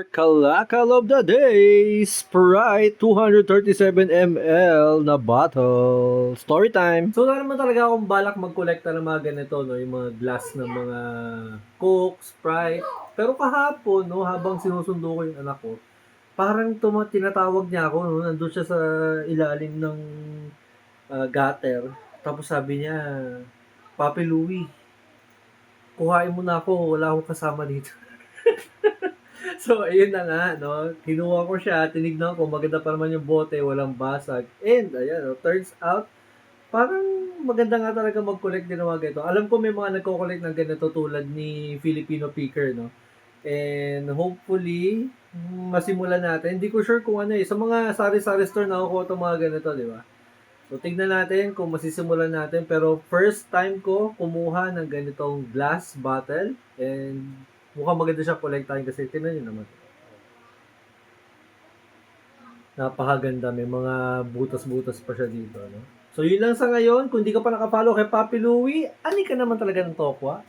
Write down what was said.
Our kalakal of the day, Sprite 237 ml na bottle. Story time! So, wala naman talaga akong balak mag-collecta ng mga ganito, no? Yung mga glass ng mga Coke, Sprite. Pero kahapon, no, habang sinusundo ko yung anak ko, parang tinatawag niya ako, no? Nandun siya sa ilalim ng gutter. Tapos sabi niya, Papi Louie, kuhain mo na ako, wala akong kasama dito. So, ayun na nga, no? Kinuha ko siya, tinignan ko, maganda pa naman yung bote, walang basag. And, ayan, no? Turns out, parang maganda nga talaga mag-collect din ng mga ganito. Alam ko may mga nagko-collect ng ganito tulad ni Filipino Picker, no? And hopefully, masimulan natin. Hindi ko sure kung ano eh. Sa mga sari-sari store nakukuha itong mga ganito, di ba? So, tignan natin kung masisimulan natin. Pero first time ko kumuha ng ganitong glass bottle. And mukhang maganda siya kolektahin kasi tingnan nyo naman. Napakaganda. May mga butas-butas pa siya dito. No? So, yun lang sa ngayon. Kung di ka pa nakafollow kay Papi Louie, ani ka naman talaga ng Tokwa.